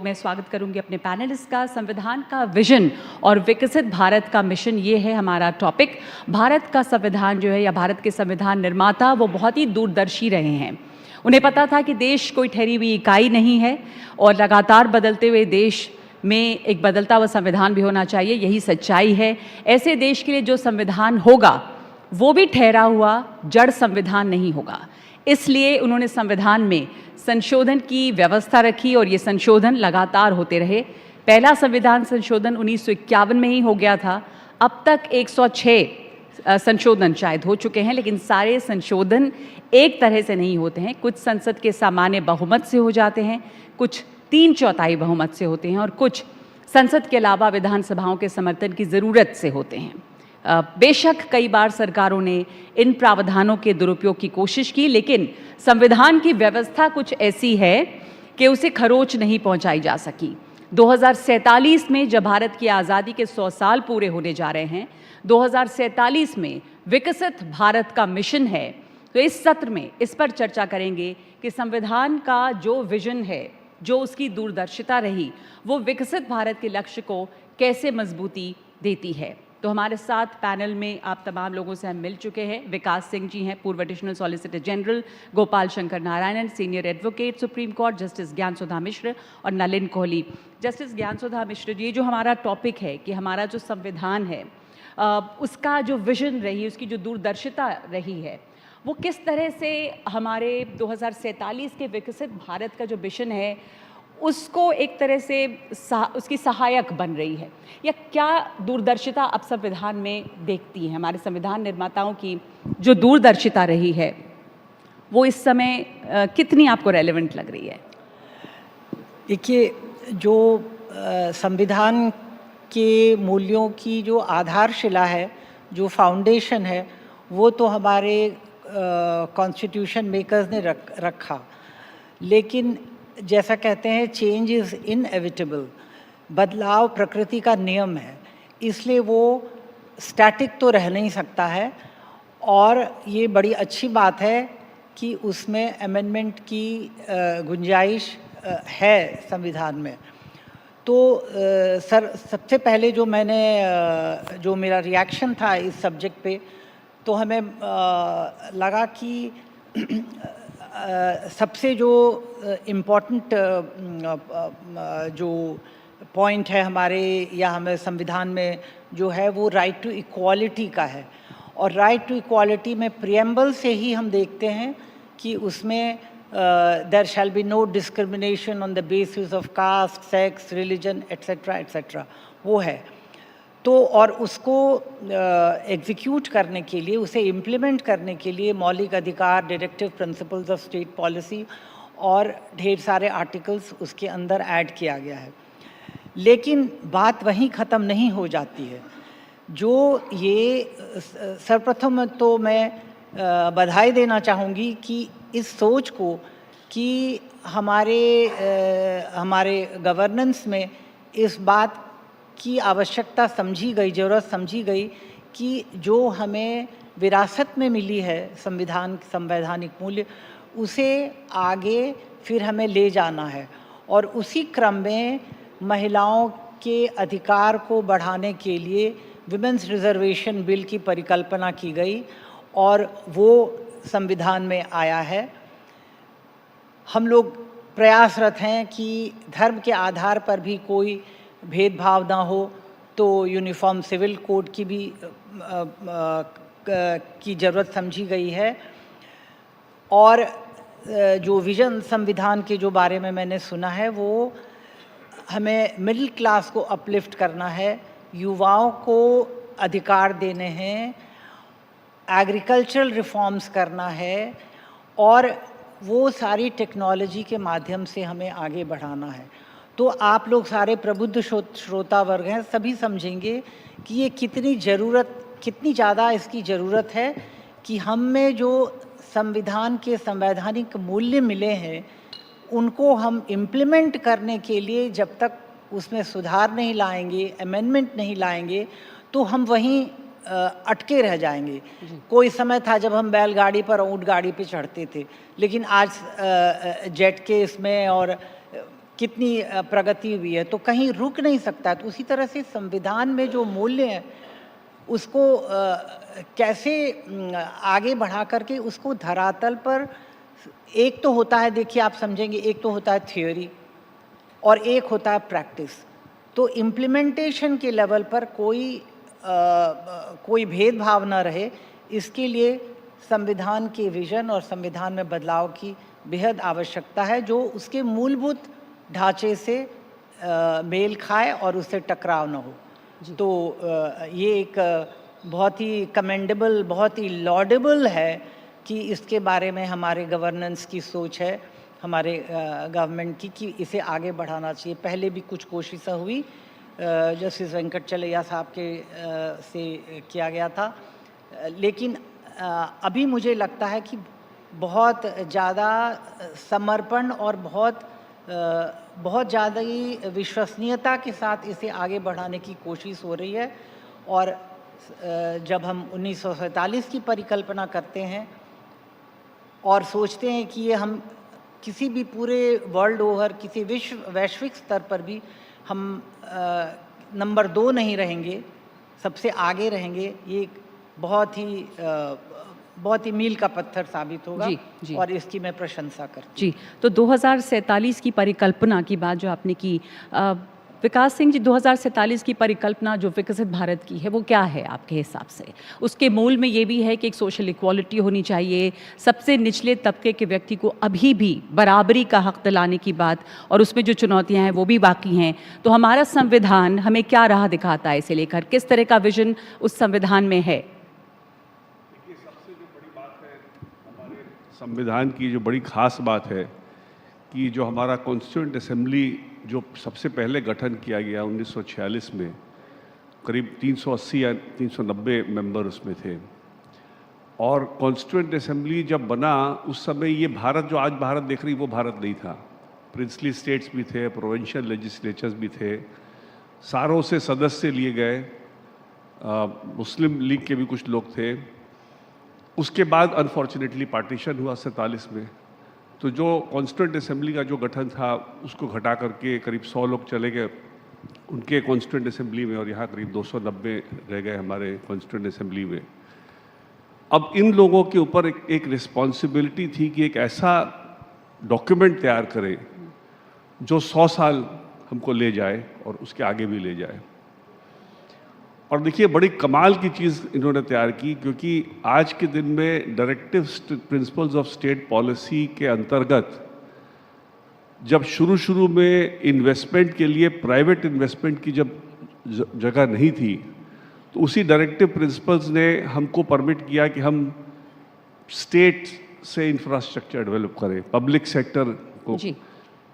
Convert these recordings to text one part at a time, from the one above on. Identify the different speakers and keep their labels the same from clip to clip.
Speaker 1: मैं स्वागत करूंगी अपने पैनलिस्ट का। संविधान का विजन और विकसित भारत का मिशन, ये है हमारा टॉपिक। भारत का संविधान जो है, या भारत के संविधान निर्माता, वो बहुत ही दूरदर्शी रहे हैं। उन्हें पता था कि देश कोई ठहरी हुई इकाई नहीं है और लगातार बदलते हुए देश में एक बदलता हुआ संविधान भी होना चाहिए। यही सच्चाई है। ऐसे देश के लिए जो संविधान होगा वो भी ठहरा हुआ जड़ संविधान नहीं होगा। इसलिए उन्होंने संविधान में संशोधन की व्यवस्था रखी और ये संशोधन लगातार होते रहे। पहला संविधान संशोधन 1951 में ही हो गया था। अब तक 106 संशोधन शायद हो चुके हैं, लेकिन सारे संशोधन एक तरह से नहीं होते हैं। कुछ संसद के सामान्य बहुमत से हो जाते हैं, कुछ 3/4 बहुमत से होते हैं और कुछ संसद के अलावा विधानसभाओं के समर्थन की ज़रूरत से होते हैं। बेशक कई बार सरकारों ने इन प्रावधानों के दुरुपयोग की कोशिश की, लेकिन संविधान की व्यवस्था कुछ ऐसी है कि उसे खरोंच नहीं पहुंचाई जा सकी। 2047 में जब भारत की आज़ादी के 100 साल पूरे होने जा रहे हैं, 2047 में विकसित भारत का मिशन है, तो इस सत्र में इस पर चर्चा करेंगे कि संविधान का जो विजन है, जो उसकी दूरदर्शिता रही, वो विकसित भारत के लक्ष्य को कैसे मजबूती देती है। तो हमारे साथ पैनल में आप तमाम लोगों से हम मिल चुके हैं। विकास सिंह जी हैं, पूर्व additional solicitor general, Gopal Shankar Narayanan, senior advocate supreme court, justice Gyansudha Mishra और नलिन कोहली। जस्टिस ज्ञानसुधा मिश्र जी, जो हमारा टॉपिक है कि हमारा जो संविधान है उसका जो विजन रही, उसकी जो दूरदर्शिता रही है, वो किस तरह से हमारे 2047 के विकसित भारत का जो मिशन है उसको एक तरह से उसकी सहायक बन रही है, या क्या दूरदर्शिता अब संविधान में देखती है? हमारे संविधान निर्माताओं की जो दूरदर्शिता रही है वो इस समय कितनी आपको रेलेवेंट लग रही है?
Speaker 2: देखिए, जो संविधान के मूल्यों की जो आधारशिला है, जो फाउंडेशन है, वो तो हमारे कॉन्स्टिट्यूशन मेकर्स ने रखा। लेकिन जैसा कहते हैं, चेंज इज़ इनएविटेबल, बदलाव प्रकृति का नियम है, इसलिए वो स्टैटिक तो रह नहीं सकता है। और ये बड़ी अच्छी बात है कि उसमें अमेंडमेंट की गुंजाइश है संविधान में। तो सर, सबसे पहले जो मेरा रिएक्शन था इस सब्जेक्ट पे, तो हमें लगा कि सबसे जो इम्पॉर्टेंट जो पॉइंट है हमारे हमें संविधान में जो है, वो राइट टू इक्वालिटी का है। और राइट टू इक्वालिटी में प्रियम्बल से ही हम देखते हैं कि उसमें there shall be no discrimination on the basis of caste, sex, religion etcetera etcetera, वो है। तो और उसको एग्जीक्यूट करने के लिए, उसे इम्प्लीमेंट करने के लिए मौलिक अधिकार, directive principles of state policy और ढेर सारे आर्टिकल्स उसके अंदर ऐड किया गया है। लेकिन बात वहीं ख़त्म नहीं हो जाती है। जो ये सर्वप्रथम तो मैं बधाई देना चाहूँगी कि इस सोच को कि हमारे गवर्नेंस में इस बात की आवश्यकता समझी गई, ज़रूरत समझी गई कि जो हमें विरासत में मिली है संवैधानिक मूल्य, उसे आगे फिर हमें ले जाना है। और उसी क्रम में महिलाओं के अधिकार को बढ़ाने के लिए विमेंस रिजर्वेशन बिल की परिकल्पना की गई और वो संविधान में आया है। हम लोग प्रयासरत हैं कि धर्म के आधार पर भी कोई भेदभाव ना हो, तो यूनिफॉर्म सिविल कोड की भी की ज़रूरत समझी गई है। और जो विजन संविधान के जो बारे में मैंने सुना है, वो हमें मिडिल क्लास को अपलिफ्ट करना है, युवाओं को अधिकार देने हैं, एग्रीकल्चरल रिफॉर्म्स करना है, और वो सारी टेक्नोलॉजी के माध्यम से हमें आगे बढ़ाना है। तो आप लोग सारे प्रबुद्ध श्रोता वर्ग हैं, सभी समझेंगे कि ये कितनी ज़्यादा इसकी ज़रूरत है कि हम में जो संविधान के संवैधानिक मूल्य मिले हैं, उनको हम इम्प्लीमेंट करने के लिए जब तक उसमें सुधार नहीं लाएंगे, अमेंडमेंट नहीं लाएंगे, तो हम वहीं अटके रह जाएंगे। कोई समय था जब हम बैलगाड़ी पर, ऊँट गाड़ी पे चढ़ते थे, लेकिन आज जेट के इसमें और कितनी प्रगति हुई है, तो कहीं रुक नहीं सकता है। तो उसी तरह से संविधान में जो मूल्य हैं उसको कैसे आगे बढ़ा करके उसको धरातल पर, एक तो होता है, देखिए आप समझेंगे, एक तो होता है थ्योरी और एक होता है प्रैक्टिस। तो इम्प्लीमेंटेशन के लेवल पर कोई भेदभाव ना रहे, इसके लिए संविधान के विजन और संविधान में बदलाव की बेहद आवश्यकता है, जो उसके मूलभूत ढांचे से मेल खाए और उससे टकराव न हो। तो ये एक बहुत ही कमेंडेबल, बहुत ही लॉडेबल है कि इसके बारे में हमारे गवर्नेंस की सोच है, हमारे गवर्नमेंट की, कि इसे आगे बढ़ाना चाहिए। पहले भी कुछ कोशिशें हुई, जस्टिस वेंकटचलैया साहब के से किया गया था, लेकिन अभी मुझे लगता है कि बहुत ज़्यादा समर्पण और बहुत ज़्यादा ही विश्वसनीयता के साथ इसे आगे बढ़ाने की कोशिश हो रही है। और जब हम 1947 की परिकल्पना करते हैं और सोचते हैं कि ये हम किसी भी पूरे वर्ल्ड ओवर, किसी वैश्विक स्तर पर भी हम नंबर 2 नहीं रहेंगे, सबसे आगे रहेंगे, ये बहुत ही मील का पत्थर साबित होगा। जी। और इसकी मैं प्रशंसा करती हूँ।
Speaker 1: जी, तो 2047 की परिकल्पना की बात जो आपने की, विकास सिंह जी, 2047 की परिकल्पना जो विकसित भारत की है वो क्या है आपके हिसाब से? उसके मूल में ये भी है कि एक सोशल इक्वालिटी होनी चाहिए, सबसे निचले तबके के व्यक्ति को अभी भी बराबरी का हक दिलाने की बात, और उसमें जो चुनौतियां हैं वो भी बाकी हैं। तो हमारा संविधान हमें क्या राह दिखाता है इसे लेकर, किस तरह का विजन उस संविधान में है?
Speaker 3: संविधान की जो बड़ी ख़ास बात है कि जो हमारा कॉन्स्टिट्यूएंट असेंबली जो सबसे पहले गठन किया गया 1946 में, करीब 380 या 390 मेंबर उसमें थे। और कॉन्स्टिट्यूएंट असेंबली जब बना उस समय ये भारत जो आज भारत देख रही वो भारत नहीं था। प्रिंसली स्टेट्स भी थे, प्रोविंशियल लेजिस्लेचर्स भी थे, सारों से सदस्य लिए गए, मुस्लिम लीग के भी कुछ लोग थे। उसके बाद अनफॉर्चुनेटली पार्टीशन हुआ 47 में, तो जो कॉन्स्टिट्यूएंट असेंबली का जो गठन था उसको घटा करके करीब 100 लोग चले गए उनके कॉन्स्टिट्यूएंट असेंबली में, और यहाँ करीब 290 रह गए हमारे कॉन्स्टिट्यूएंट असेंबली में। अब इन लोगों के ऊपर एक रिस्पॉन्सिबिलिटी थी कि एक ऐसा डॉक्यूमेंट तैयार करें जो 100 साल हमको ले जाए और उसके आगे भी ले जाए। और देखिए बड़ी कमाल की चीज़ इन्होंने तैयार की, क्योंकि आज के दिन में directive principles of state policy के अंतर्गत जब शुरू में इन्वेस्टमेंट के लिए प्राइवेट इन्वेस्टमेंट की जब जगह नहीं थी, तो उसी डायरेक्टिव प्रिंसिपल्स ने हमको परमिट किया कि हम स्टेट से इंफ्रास्ट्रक्चर डेवलप करें, पब्लिक सेक्टर को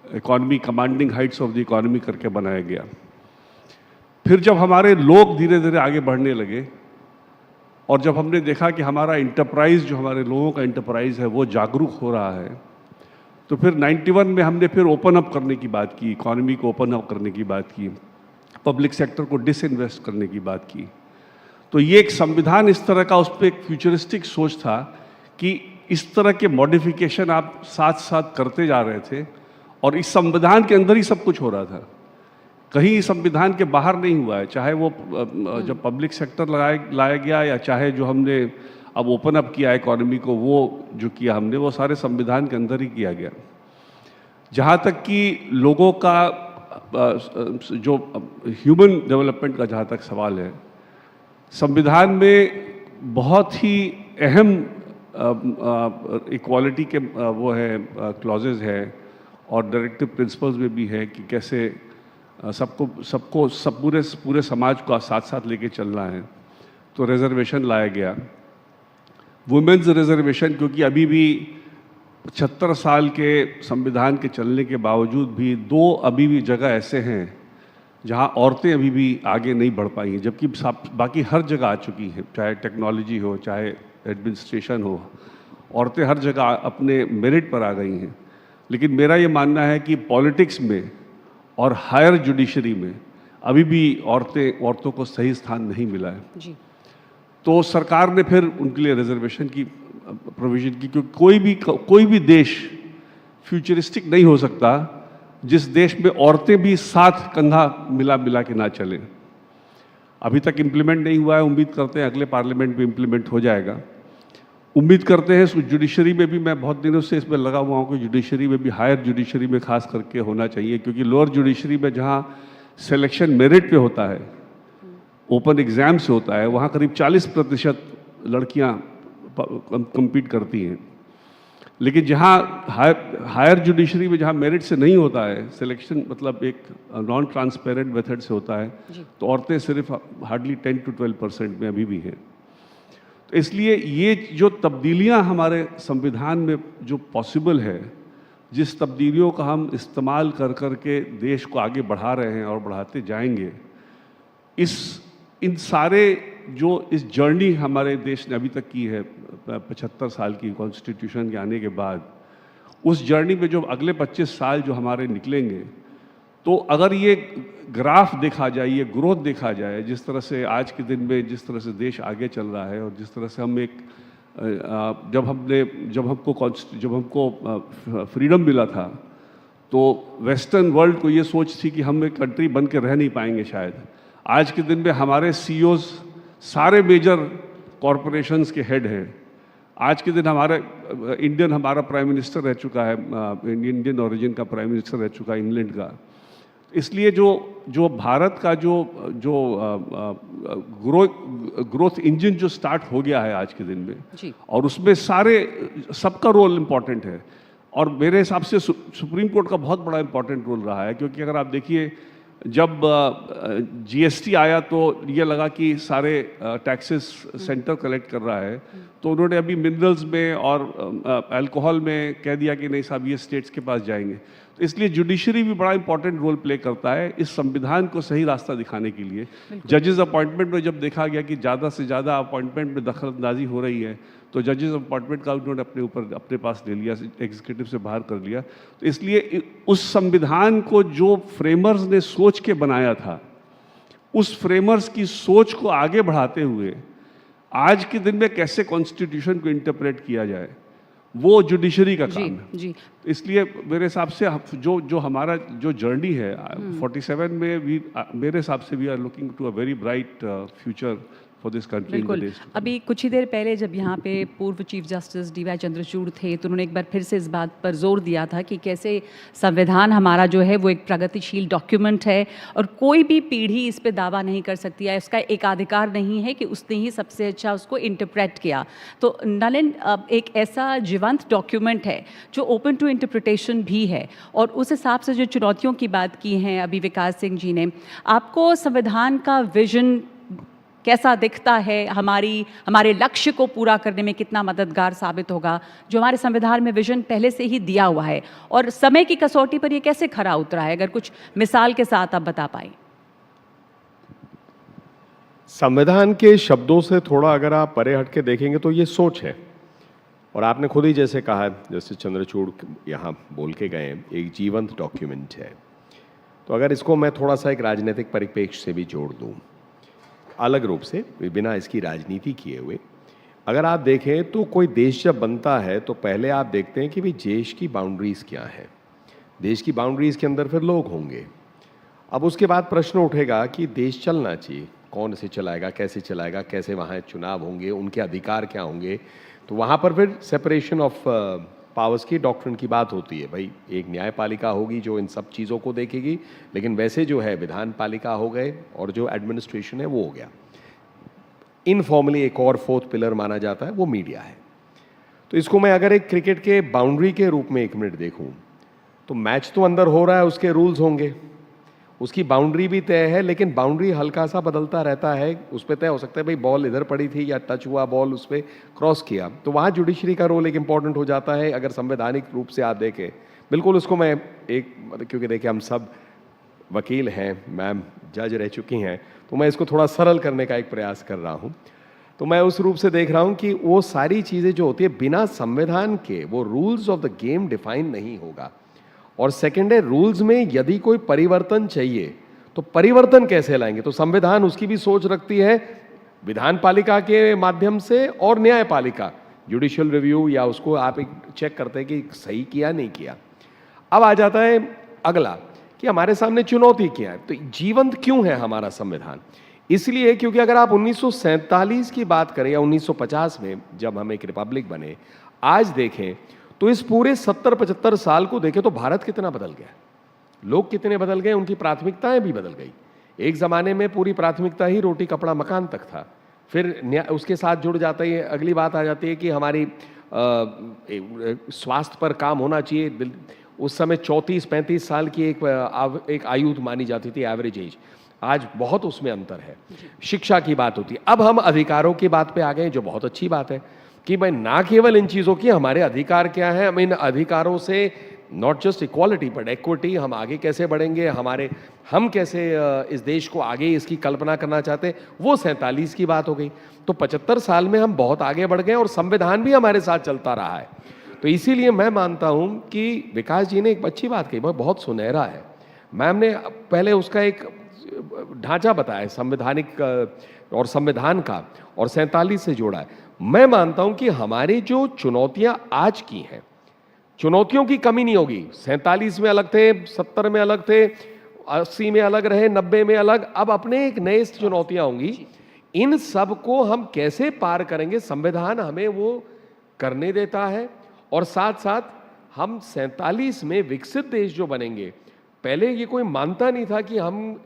Speaker 3: economy commanding Heights of the economy करके बनाया गया। फिर जब हमारे लोग धीरे धीरे आगे बढ़ने लगे और जब हमने देखा कि हमारा इंटरप्राइज, जो हमारे लोगों का इंटरप्राइज है वो जागरूक हो रहा है, तो फिर 91 में हमने फिर ओपन अप करने की बात की, इकॉनमी को ओपन अप करने की बात की, पब्लिक सेक्टर को डिसइन्वेस्ट करने की बात की। तो ये एक संविधान इस तरह का, उस पर एक फ्यूचरिस्टिक सोच था कि इस तरह के मॉडिफिकेशन आप साथ साथ करते जा रहे थे और इस संविधान के अंदर ही सब कुछ हो रहा था, कहीं संविधान के बाहर नहीं हुआ है। चाहे वो जब पब्लिक सेक्टर लाया गया या चाहे जो हमने अब ओपन अप किया इकॉनमी को, वो जो किया हमने वो सारे संविधान के अंदर ही किया गया। जहाँ तक कि लोगों का जो ह्यूमन डेवलपमेंट का जहाँ तक सवाल है, संविधान में बहुत ही अहम इक्वालिटी के वो है क्लॉजेज है और डायरेक्टिव प्रिंसिपल्स में भी है कि कैसे सब पूरे समाज को साथ साथ लेके चलना है। तो रिजर्वेशन लाया गया, वुमेन्स रिजर्वेशन, क्योंकि अभी भी 75 साल के संविधान के चलने के बावजूद भी अभी भी जगह ऐसे हैं जहां औरतें अभी भी आगे नहीं बढ़ पाई हैं, जबकि बाकी हर जगह आ चुकी हैं, चाहे टेक्नोलॉजी हो चाहे एडमिनिस्ट्रेशन हो, औरतें हर जगह अपने मेरिट पर आ गई हैं। लेकिन मेरा ये मानना है कि पॉलिटिक्स में और हायर जुडिशरी में अभी भी औरतों को सही स्थान नहीं मिला है
Speaker 1: जी।
Speaker 3: तो सरकार ने फिर उनके लिए रिजर्वेशन की प्रोविजन की, क्योंकि कोई भी देश फ्यूचरिस्टिक नहीं हो सकता जिस देश में औरतें भी साथ कंधा मिला मिला के ना चलें। अभी तक इम्प्लीमेंट नहीं हुआ है, उम्मीद करते हैं अगले पार्लियामेंट में इम्प्लीमेंट हो जाएगा। उम्मीद करते हैं जुडिशरी में भी, मैं बहुत दिनों से इसमें लगा हुआ हूँ कि जुडिशरी में भी, हायर जुडिशरी में खास करके होना चाहिए, क्योंकि लोअर जुडिशरी में जहाँ सिलेक्शन मेरिट पे होता है, ओपन एग्ज़ाम से होता है, वहाँ करीब 40% लड़कियाँ कम्पीट करती हैं। लेकिन जहाँ हायर जुडिशरी में जहाँ मेरिट से नहीं होता है सिलेक्शन, मतलब एक नॉन ट्रांसपेरेंट मेथड से होता है, तो औरतें सिर्फ हार्डली 10 to 12% में अभी भी हैं। तो इसलिए ये जो तब्दीलियाँ हमारे संविधान में जो पॉसिबल है, जिस तब्दीलियों का हम इस्तेमाल कर कर के देश को आगे बढ़ा रहे हैं और बढ़ाते जाएंगे, इन सारे जो इस जर्नी हमारे देश ने अभी तक की है 75 साल की कॉन्स्टिट्यूशन के आने के बाद, उस जर्नी में जो अगले 25 साल जो हमारे निकलेंगे, तो अगर ये ग्राफ देखा जाए, ये ग्रोथ देखा जाए, जिस तरह से आज के दिन में जिस तरह से देश आगे चल रहा है और जिस तरह से हम एक जब हमको फ्रीडम मिला था, तो वेस्टर्न वर्ल्ड को ये सोच थी कि हम एक कंट्री बन के रह नहीं पाएंगे शायद। आज के दिन में हमारे CEOs सारे मेजर कॉरपोरेशंस के हेड हैं। आज के दिन हमारा प्राइम मिनिस्टर रह चुका है, इंडियन ओरिजिन का प्राइम मिनिस्टर रह चुका है इंग्लैंड का। इसलिए जो भारत का जो ग्रोथ इंजन जो स्टार्ट हो गया है आज के दिन में
Speaker 1: जी।
Speaker 3: और उसमें सबका रोल इम्पॉर्टेंट है। और मेरे हिसाब से सुप्रीम कोर्ट का बहुत बड़ा इम्पॉर्टेंट रोल रहा है, क्योंकि अगर आप देखिए, जब GST आया तो ये लगा कि सारे टैक्सेस सेंटर कलेक्ट कर रहा है, तो उन्होंने अभी मिनरल्स में और अल्कोहल में कह दिया कि नहीं साहब, ये स्टेट्स के पास जाएंगे। तो इसलिए जुडिशरी भी बड़ा इंपॉर्टेंट रोल प्ले करता है इस संविधान को सही रास्ता दिखाने के लिए। जजेस अपॉइंटमेंट में जब देखा गया कि ज़्यादा से ज़्यादा अपॉइंटमेंट में दखलंदाजी हो रही है, तो जजेस अपॉइंटमेंट का उन्होंने अपने पास ले लिया, एग्जीक्यूटिव से बाहर कर लिया। तो इसलिए उस संविधान को जो फ्रेमर्स ने सोच के बनाया था, उस फ्रेमर्स की सोच को आगे बढ़ाते हुए आज के दिन में कैसे कॉन्स्टिट्यूशन को इंटरप्रेट किया जाए, वो जुडिशरी का काम है।
Speaker 1: जी।
Speaker 3: इसलिए मेरे हिसाब से जो हमारा जो जर्नी है 47 में भी, मेरे हिसाब से we are looking to a very bright future for this country in the
Speaker 1: बिल्कुल।
Speaker 3: डेज।
Speaker 1: अभी कुछ ही देर पहले जब यहाँ पे पूर्व चीफ जस्टिस DY चंद्रचूड़ थे, तो उन्होंने एक बार फिर से इस बात पर जोर दिया था कि कैसे संविधान हमारा जो है वो एक प्रगतिशील डॉक्यूमेंट है और कोई भी पीढ़ी इस पे दावा नहीं कर सकती है, उसका एकाधिकार नहीं है कि उसने ही सबसे अच्छा उसको इंटरप्रेट किया। तो नलिन, एक ऐसा जीवंत डॉक्यूमेंट है जो ओपन टू इंटरप्रिटेशन भी है, और उस हिसाब से जो चुनौतियों की बात की हैं अभी विकास सिंह जी ने, आपको संविधान का विजन कैसा दिखता है, हमारे लक्ष्य को पूरा करने में कितना मददगार साबित होगा, जो हमारे संविधान में विजन पहले से ही दिया हुआ है, और समय की कसौटी पर ये कैसे खरा उतरा है, अगर कुछ मिसाल के साथ आप बता पाएं।
Speaker 4: संविधान के शब्दों से थोड़ा अगर आप परे हट के देखेंगे तो ये सोच है, और आपने खुद ही जैसे कहा, जैसे चंद्रचूड़ यहाँ बोल के गए, एक जीवंत डॉक्यूमेंट है। तो अगर इसको मैं थोड़ा सा एक राजनीतिक परिप्रेक्ष्य से भी जोड़ दूँ, अलग रूप से, बिना इसकी राजनीति किए हुए, अगर आप देखें तो कोई देश जब बनता है तो पहले आप देखते हैं कि भाई देश की बाउंड्रीज क्या है, देश की बाउंड्रीज के अंदर फिर लोग होंगे। अब उसके बाद प्रश्न उठेगा कि देश चलना चाहिए, कौन इसे चलाएगा, कैसे वहाँ चुनाव होंगे, उनके अधिकार क्या होंगे। तो वहाँ पर फिर सेपरेशन ऑफ पावर्स की डॉक्ट्रिन की बात होती है। भाई एक न्यायपालिका होगी जो इन सब चीज़ों को देखेगी, लेकिन वैसे जो है विधान पालिका हो गए और जो एडमिनिस्ट्रेशन है वो हो गया। इनफॉर्मली एक और फोर्थ पिलर माना जाता है, वो मीडिया है। तो इसको मैं अगर एक क्रिकेट के बाउंड्री के रूप में 1 मिनट देखूं, तो मैच तो अंदर हो रहा है, उसके रूल्स होंगे, उसकी बाउंड्री भी तय है, लेकिन बाउंड्री हल्का सा बदलता रहता है। उस पर तय हो सकता है भाई बॉल इधर पड़ी थी या टच हुआ, बॉल उस पर क्रॉस किया, तो वहाँ जुडिशरी का रोल एक इंपॉर्टेंट हो जाता है। अगर संवैधानिक रूप से आप देखें, बिल्कुल उसको मैं एक, क्योंकि देखिए हम सब वकील हैं, मैम जज रह चुकी हैं, तो मैं इसको थोड़ा सरल करने का एक प्रयास कर रहा हूँ। तो मैं उस रूप से देख रहा हूँ कि वो सारी चीज़ें जो होती है बिना संविधान के, वो rules of the game define नहीं होगा। और सेकेंड है, रूल्स में यदि कोई परिवर्तन चाहिए तो परिवर्तन कैसे लाएंगे। तो संविधान उसकी भी सोच रखती है विधान पालिका के माध्यम से, और न्यायपालिका जुडिशियल रिव्यू, या उसको आप एक चेक करते हैं कि सही किया नहीं किया। अब आ जाता है अगला कि हमारे सामने चुनौती क्या है, तो जीवंत क्यों है हमारा संविधान? इसलिए क्योंकि अगर आप 1947 की बात करें या 1950 में जब हम एक रिपब्लिक बने, आज देखें तो इस पूरे 70-75 साल को देखें तो भारत कितना बदल गया, लोग कितने बदल गए, उनकी प्राथमिकताएं भी बदल गई। एक ज़माने में पूरी प्राथमिकता ही रोटी कपड़ा मकान तक था, फिर उसके साथ जुड़ जाता है, अगली बात आ जाती है कि हमारी स्वास्थ्य पर काम होना चाहिए। उस समय 34-35 साल की एक आयु मानी जाती थी, एवरेज एज। आज बहुत उसमें अंतर है। शिक्षा की बात होती है, अब हम अधिकारों की बात पे आ गए, जो बहुत अच्छी बात है कि भाई ना केवल इन चीज़ों की हमारे अधिकार क्या है, हम इन अधिकारों से not just equality but equity, हम आगे कैसे बढ़ेंगे, हम कैसे इस देश को आगे इसकी कल्पना करना चाहते हैं, वो 47 की बात हो गई। तो 75 साल में हम बहुत आगे बढ़ गए और संविधान भी हमारे साथ चलता रहा है। तो इसीलिए मैं मानता हूं कि विकास जी ने एक अच्छी बात कही, बहुत सुनहरा है। मैम ने पहले उसका एक ढांचा बताया संवैधानिक और संविधान का, और 47 से जोड़ा है। मैं मानता हूं कि हमारी जो चुनौतियां आज की हैं, चुनौतियों की कमी नहीं होगी। 47 में अलग थे, 70 में अलग थे, 80 में अलग रहे, 90 में अलग, अब अपने एक नए चुनौतियां होंगी। इन सब को हम कैसे पार करेंगे, संविधान हमें वो करने देता है। और साथ साथ हम 47 में विकसित देश जो बनेंगे, पहले ये कोई मानता नहीं था कि हम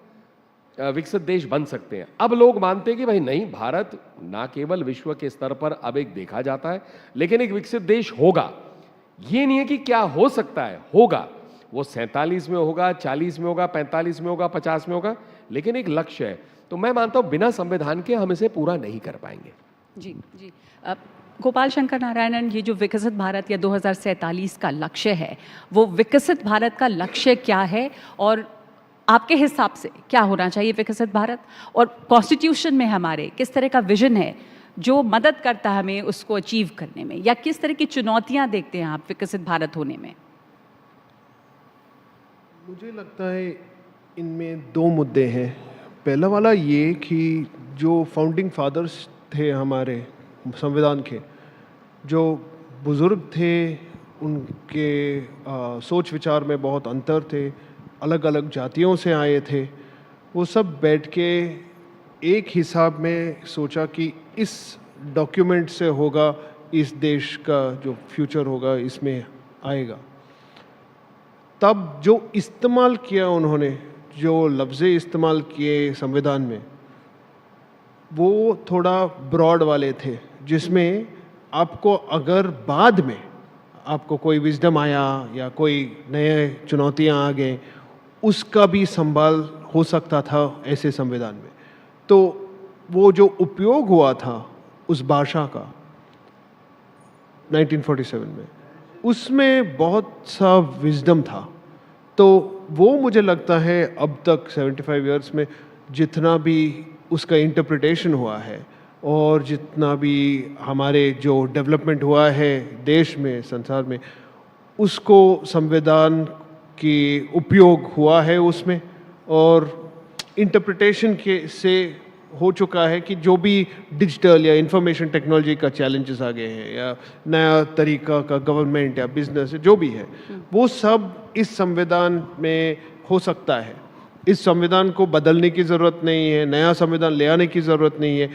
Speaker 4: विकसित देश बन सकते हैं। अब लोग मानते हैं कि भाई नहीं, भारत ना केवल विश्व के स्तर पर अब एक देखा जाता है, लेकिन एक विकसित देश होगा। ये नहीं है कि क्या हो सकता है, होगा। वो 47 में होगा, 40 में होगा, 45 में होगा, 50 में होगा, लेकिन एक लक्ष्य है। तो मैं मानता हूं बिना संविधान के हम इसे पूरा नहीं कर पाएंगे।
Speaker 1: जी जी। गोपाल शंकर नारायणन, ये जो विकसित भारत या 2047 का लक्ष्य है, वो विकसित भारत का लक्ष्य क्या है और आपके हिसाब से क्या होना चाहिए विकसित भारत? और कॉन्स्टिट्यूशन में हमारे किस तरह का विजन है जो मदद करता है हमें उसको अचीव करने में, या किस तरह की चुनौतियां देखते हैं आप विकसित भारत होने में?
Speaker 5: मुझे लगता है इनमें दो मुद्दे हैं। पहला वाला ये कि जो फाउंडिंग फादर्स थे हमारे संविधान के, जो बुज़ुर्ग थे, उनके सोच विचार में बहुत अंतर थे, अलग अलग जातियों से आए थे। वो सब बैठ के एक हिसाब में सोचा कि इस डॉक्यूमेंट से होगा, इस देश का जो फ्यूचर होगा इसमें आएगा। तब जो इस्तेमाल किया उन्होंने, जो लफ्ज़ इस्तेमाल किए संविधान में, वो थोड़ा ब्रॉड वाले थे, जिसमें आपको अगर बाद में आपको कोई विजडम आया या कोई नए चुनौतियां आ गए, उसका भी संभाल हो सकता था ऐसे संविधान में। तो वो जो उपयोग हुआ था उस भाषा का 1947 में, उसमें बहुत सा विजडम था। तो वो मुझे लगता है अब तक 75 इयर्स में जितना भी उसका इंटरप्रिटेशन हुआ है और जितना भी हमारे जो डेवलपमेंट हुआ है देश में, संसार में, उसको संविधान की उपयोग हुआ है उसमें, और इंटरप्रिटेशन के से हो चुका है कि जो भी डिजिटल या इंफॉर्मेशन टेक्नोलॉजी का चैलेंजेस आ गए हैं या नया तरीका का गवर्नमेंट या बिजनेस जो भी है, वो सब इस संविधान में हो सकता है। इस संविधान को बदलने की ज़रूरत नहीं है, नया संविधान ले आने की ज़रूरत नहीं है।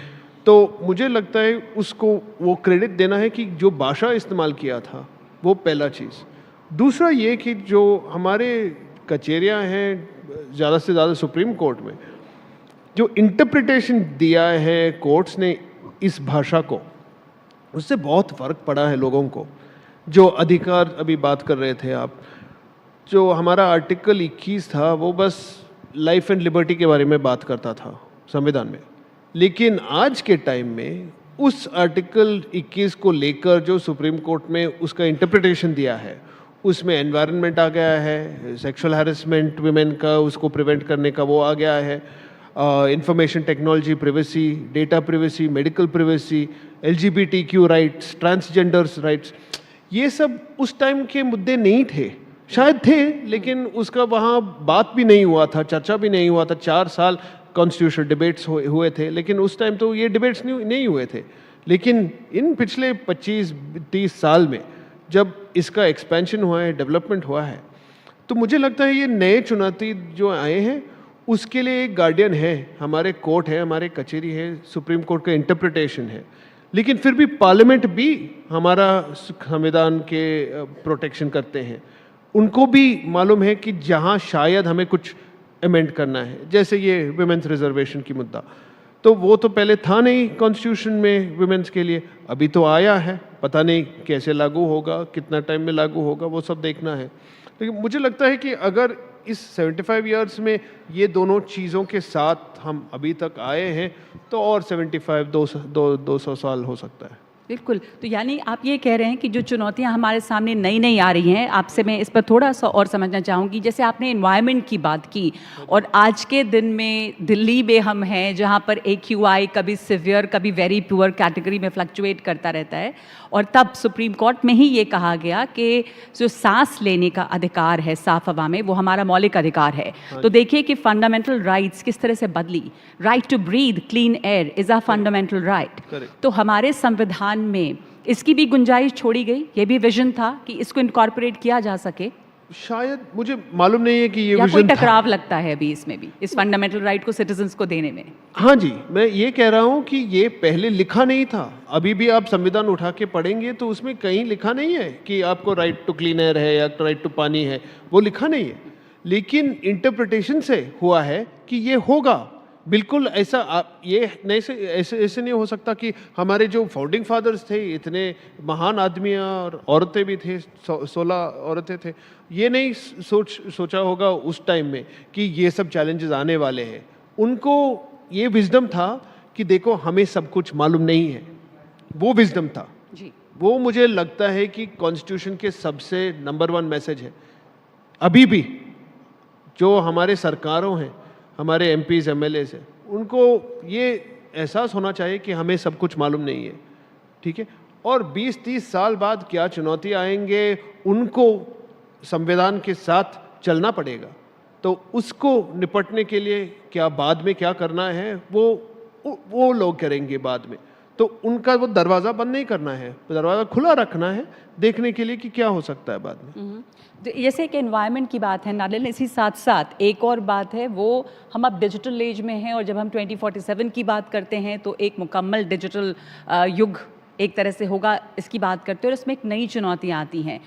Speaker 5: तो मुझे लगता है उसको वो क्रेडिट देना है कि जो भाषा इस्तेमाल किया था, वो पहला चीज़। दूसरा ये कि जो हमारे कचहरियाँ हैं ज़्यादा से ज़्यादा सुप्रीम कोर्ट में, जो इंटरप्रिटेशन दिया है कोर्ट्स ने इस भाषा को, उससे बहुत फ़र्क पड़ा है लोगों को। जो अधिकार अभी बात कर रहे थे आप, जो हमारा आर्टिकल 21 था, वो बस लाइफ एंड लिबर्टी के बारे में बात करता था संविधान में, लेकिन आज के टाइम में उस आर्टिकल 21 को लेकर जो सुप्रीम कोर्ट में उसका इंटरप्रिटेशन दिया है, उसमें एनवायरनमेंट आ गया है, सेक्सुअल हैरेसमेंट वुमेन का उसको प्रिवेंट करने का वो आ गया है, information technology privacy, data privacy, medical privacy, LGBTQ rights, transgenders rights. ये सब उस टाइम के मुद्दे नहीं थे, शायद थे, लेकिन उसका वहाँ बात भी नहीं हुआ था, चर्चा भी नहीं हुआ था। 4 साल कॉन्स्टिट्यूशनल डिबेट्स हुए थे, लेकिन उस टाइम तो ये डिबेट्स नहीं हुए थे। लेकिन इन पिछले 25-30 साल में जब इसका एक्सपेंशन हुआ है, डेवलपमेंट हुआ है, तो मुझे लगता है ये नए चुनौती जो आए हैं उसके लिए एक गार्डियन है, हमारे कोर्ट है, हमारे कचहरी है, सुप्रीम कोर्ट का इंटरप्रिटेशन है, लेकिन फिर भी पार्लियामेंट भी हमारा संविधान के प्रोटेक्शन करते हैं। उनको भी मालूम है कि जहाँ शायद हमें कुछ अमेंड करना है, जैसे ये विमेंस रिजर्वेशन की मुद्दा, तो वो तो पहले था नहीं कॉन्स्टिट्यूशन में विमेंस के लिए, अभी तो आया है, पता नहीं कैसे लागू होगा, कितना टाइम में लागू होगा, वो सब देखना है। लेकिन मुझे लगता है कि अगर इस 75 इयर्स में ये दोनों चीज़ों के साथ हम अभी तक आए हैं तो और 75 200 साल हो सकता है।
Speaker 1: बिल्कुल, तो यानी आप ये कह रहे हैं कि जो चुनौतियां हमारे सामने नई नई आ रही हैं, आपसे मैं इस पर थोड़ा सा और समझना चाहूँगी। जैसे आपने एनवायरनमेंट की बात की, और आज के दिन में दिल्ली में हम हैं जहाँ पर AQI कभी सिवियर कभी वेरी पुअर कैटेगरी में फ्लक्चुएट करता रहता है, और तब सुप्रीम कोर्ट में ही ये कहा गया कि जो सांस लेने का अधिकार है साफ हवा में, वो हमारा मौलिक अधिकार है। तो देखिए कि फंडामेंटल राइट्स किस तरह से बदली। Right to breathe clean air is a fundamental right. तो हमारे संविधान में इसकी भी गुंजाइश छोड़ी गई, ये भी विजन था कि इसको इनकॉर्पोरेट किया जा सके।
Speaker 5: शायद मुझे मालूम नहीं है कि ये
Speaker 1: या कोई
Speaker 5: विजन
Speaker 1: टकराव लगता है अभी इसमें भी, इस फंडामेंटल राइट को सिटीजन्स को देने में?
Speaker 5: हाँ जी, मैं ये कह रहा हूँ कि ये पहले लिखा नहीं था। अभी भी आप संविधान उठा के पढ़ेंगे तो उसमें कहीं लिखा नहीं है कि आपको राइट टू क्लीन एयर है या राइट टू पानी है, वो लिखा नहीं है। लेकिन इंटरप्रिटेशन से हुआ है कि ये होगा। बिल्कुल ऐसा ये नहीं से ऐसे नहीं हो सकता कि हमारे जो फाउंडिंग फादर्स थे, इतने महान आदमी और औरतें भी थे, 16 औरतें थे, ये नहीं सोचा होगा उस टाइम में कि ये सब चैलेंजेस आने वाले हैं। उनको ये विजडम था कि देखो हमें सब कुछ मालूम नहीं है, वो विजडम था
Speaker 1: जी।
Speaker 5: वो मुझे लगता है कि कॉन्स्टिट्यूशन के सबसे नंबर 1 मैसेज है। अभी भी जो हमारे सरकारों हैं, हमारे MPs MLAs हैं, उनको ये एहसास होना चाहिए कि हमें सब कुछ मालूम नहीं है, ठीक है। और 20-30 साल बाद क्या चुनौती आएंगे, उनको संविधान के साथ चलना पड़ेगा। तो उसको निपटने के लिए क्या बाद में क्या करना है वो लोग करेंगे बाद में। तो उनका वो दरवाज़ा बंद नहीं करना है, दरवाज़ा खुला रखना है देखने के लिए कि क्या हो सकता है बाद में।
Speaker 1: जैसे कि एनवायरनमेंट की बात है नालिन, इसी साथ साथ एक और बात है, वो हम अब डिजिटल एज में हैं, और जब हम 2047 की बात करते हैं तो एक मुकम्मल डिजिटल युग एक तरह से होगा, इसकी बात करते हैं। और इसमें एक नई चुनौतियाँ आती हैं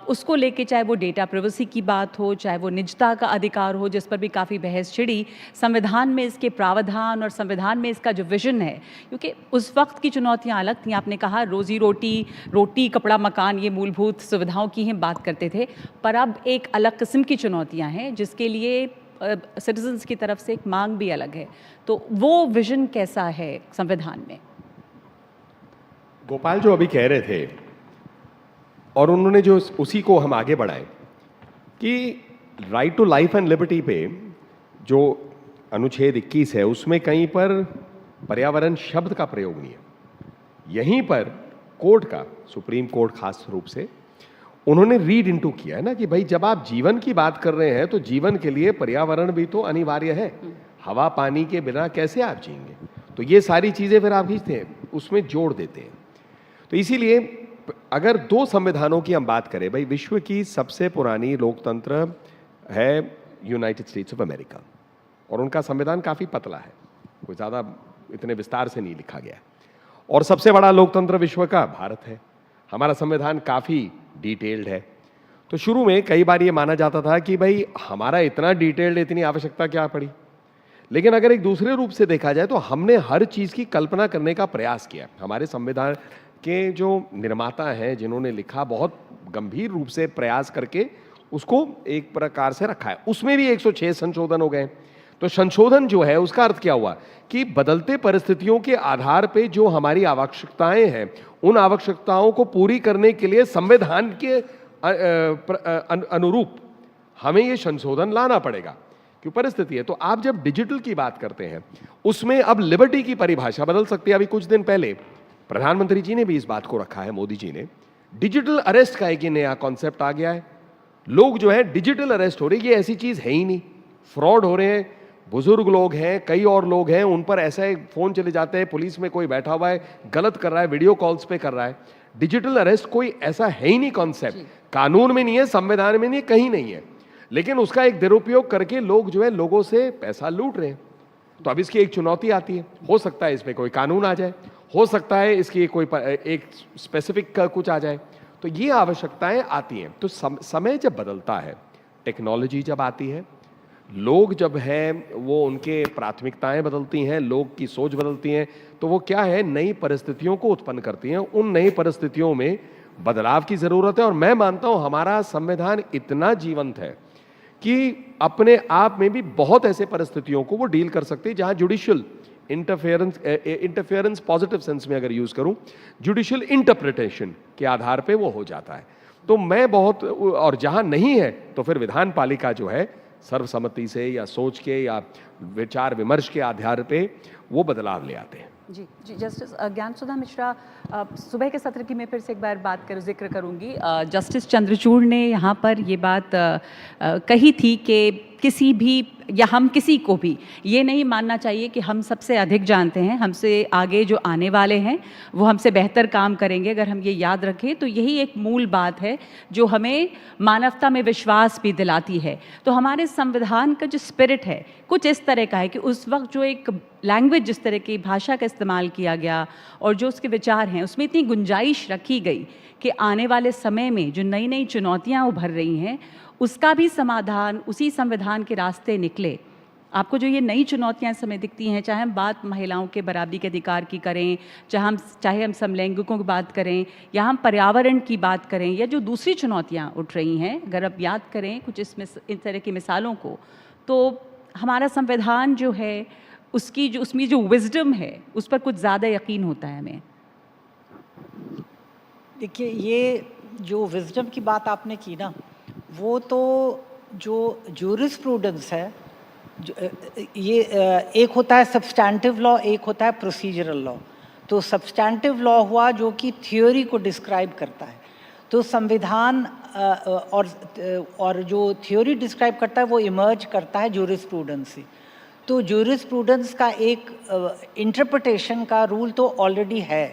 Speaker 1: उसको लेके, चाहे वो डेटा प्राइवेसी की बात हो, चाहे वो निजता का अधिकार हो, जिस पर भी काफ़ी बहस छिड़ी। संविधान में इसके प्रावधान और संविधान में इसका जो विजन है, क्योंकि उस वक्त की चुनौतियाँ अलग थी। आपने कहा रोजी रोटी कपड़ा मकान, ये मूलभूत सुविधाओं की हम बात करते थे, पर अब एक अलग किस्म की चुनौतियाँ हैं जिसके लिए सिटीजन्स की तरफ से एक मांग भी अलग है। तो वो विजन कैसा है संविधान में?
Speaker 4: गोपाल जो अभी कह रहे थे, और उन्होंने जो उसी को हम आगे बढ़ाए कि right to life and liberty पे जो अनुच्छेद 21 है, उसमें कहीं पर पर्यावरण शब्द का प्रयोग नहीं है। यहीं पर कोर्ट का, सुप्रीम कोर्ट खास रूप से उन्होंने रीड इनटू किया है ना कि भाई जब आप जीवन की बात कर रहे हैं तो जीवन के लिए पर्यावरण भी तो अनिवार्य है। हवा पानी के बिना कैसे आप जिएंगे? तो ये सारी चीजें फिर आप खींचते हैं, उसमें जोड़ देते हैं। तो इसीलिए अगर 2 संविधानों की हम बात करें, भाई विश्व की सबसे पुरानी लोकतंत्र है यूनाइटेड स्टेट्स ऑफ अमेरिका, और उनका संविधान काफ़ी पतला है, कोई ज़्यादा इतने विस्तार से नहीं लिखा गया है। और सबसे बड़ा लोकतंत्र विश्व का भारत है, हमारा संविधान काफ़ी डिटेल्ड है। तो शुरू में कई बार ये माना जाता था कि भाई हमारा इतना डिटेल्ड, इतनी आवश्यकता क्या पड़ी। लेकिन अगर एक दूसरे रूप से देखा जाए तो हमने हर चीज़ की कल्पना करने का प्रयास किया। हमारे संविधान के जो निर्माता हैं, जिन्होंने लिखा, बहुत गंभीर रूप से प्रयास करके उसको एक प्रकार से रखा है। उसमें भी 106 संशोधन हो गए। तो संशोधन जो है उसका अर्थ क्या हुआ कि बदलते परिस्थितियों के आधार पे जो हमारी आवश्यकताएं हैं, उन आवश्यकताओं को पूरी करने के लिए संविधान के अनुरूप हमें ये संशोधन लाना पड़ेगा, क्यों परिस्थिति है। तो आप जब डिजिटल की बात करते हैं, उसमें अब लिबर्टी की परिभाषा बदल सकती है। अभी कुछ दिन पहले प्रधानमंत्री जी ने भी इस बात को रखा है, मोदी जी ने। डिजिटल अरेस्ट का एक नया कॉन्सेप्ट आ गया है। लोग जो है डिजिटल अरेस्ट हो रहे, ये ऐसी चीज है ही नहीं। फ्रॉड हो रहे हैं, बुजुर्ग लोग हैं, कई और लोग हैं, उन पर ऐसा फोन चले जाते हैं, पुलिस में कोई बैठा हुआ है, गलत कर रहा है, वीडियो कॉल्स पे कर रहा है। डिजिटल अरेस्ट कोई ऐसा है ही नहीं कॉन्सेप्ट, कानून में नहीं है, संविधान में नहीं है, कहीं नहीं है। लेकिन उसका एक दुरुपयोग करके लोग जो है लोगों से पैसा लूट रहे हैं। तो अब इसकी एक चुनौती आती है, हो सकता है इसमें कोई कानून आ जाए, हो सकता है इसकी कोई एक स्पेसिफिक का कुछ आ जाए, तो ये आवश्यकताएं आती हैं। तो समय जब बदलता है, टेक्नोलॉजी जब आती है, लोग जब हैं वो उनके प्राथमिकताएं बदलती हैं, लोग की सोच बदलती हैं, तो वो क्या है, नई परिस्थितियों को उत्पन्न करती हैं। उन नई परिस्थितियों में बदलाव की जरूरत है। और मैं मानता हूं हमारा संविधान इतना जीवंत है कि अपने आप में भी बहुत ऐसे परिस्थितियों को वो डील कर सकती है जहां जुडिशियल इंटरफेरेंस पॉजिटिव सेंस में अगर यूज करूं, जुडिशियल इंटरप्रिटेशन के आधार पे वो हो जाता है। तो मैं बहुत, और जहां नहीं है तो फिर विधान पालिका जो है सर्वसम्मति से या सोच के या विचार विमर्श के आधार पे वो बदलाव ले आते हैं।
Speaker 1: जी जी, जस्टिस ज्ञानसुधा मिश्रा, सुबह के सत्र की मैं फिर से एक बार जिक्र करूंगी। जस्टिस चंद्रचूड़ ने यहाँ पर ये बात कही थी कि किसी भी या हम किसी को भी ये नहीं मानना चाहिए कि हम सबसे अधिक जानते हैं, हमसे आगे जो आने वाले हैं वो हमसे बेहतर काम करेंगे। अगर हम ये याद रखें तो यही एक मूल बात है जो हमें मानवता में विश्वास भी दिलाती है। तो हमारे संविधान का जो स्पिरिट है कुछ इस तरह का है कि उस वक्त जो एक लैंग्वेज, जिस तरह की भाषा का इस्तेमाल किया गया और जो उसके विचार हैं, उसमें इतनी गुंजाइश रखी गई कि आने वाले समय में जो नई नई चुनौतियाँ उभर रही हैं उसका भी समाधान उसी संविधान के रास्ते निकले। आपको जो ये नई चुनौतियां इस समय दिखती हैं, चाहे हम बात महिलाओं के बराबरी के अधिकार की करें, चाहे हम समलैंगिकों की बात करें, या हम पर्यावरण की बात करें, या जो दूसरी चुनौतियां उठ रही हैं, अगर आप याद करें कुछ इन तरह की मिसालों को, तो हमारा संविधान जो है उसमें जो विजडम है उस पर कुछ ज़्यादा यकीन होता है हमें।
Speaker 2: देखिए, ये जो विजडम की बात आपने की ना, वो तो जो ज्यूरिस्प्रूडेंस है, ये एक होता है सब्सटैंटिव लॉ, एक होता है प्रोसीजरल लॉ। तो सब्सटैंटिव लॉ हुआ जो कि थ्योरी को डिस्क्राइब करता है, तो संविधान और जो थ्योरी डिस्क्राइब करता है वो इमर्ज करता है ज्यूरिस्प्रूडेंस से। तो ज्यूरिस्प्रूडेंस का एक इंटरप्रिटेशन का रूल तो ऑलरेडी है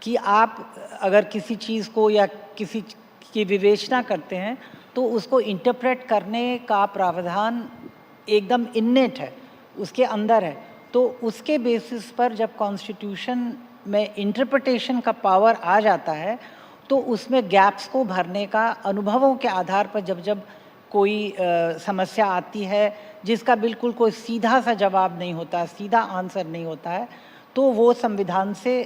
Speaker 2: कि आप अगर किसी चीज़ को या किसी की विवेचना करते हैं तो उसको इंटरप्रेट करने का प्रावधान एकदम इन्नेट है, उसके अंदर है। तो उसके बेसिस पर जब कॉन्स्टिट्यूशन में इंटरप्रिटेशन का पावर आ जाता है तो उसमें गैप्स को भरने का, अनुभवों के आधार पर जब जब कोई समस्या आती है जिसका बिल्कुल कोई सीधा सा जवाब नहीं होता, सीधा आंसर नहीं होता है, तो वो संविधान से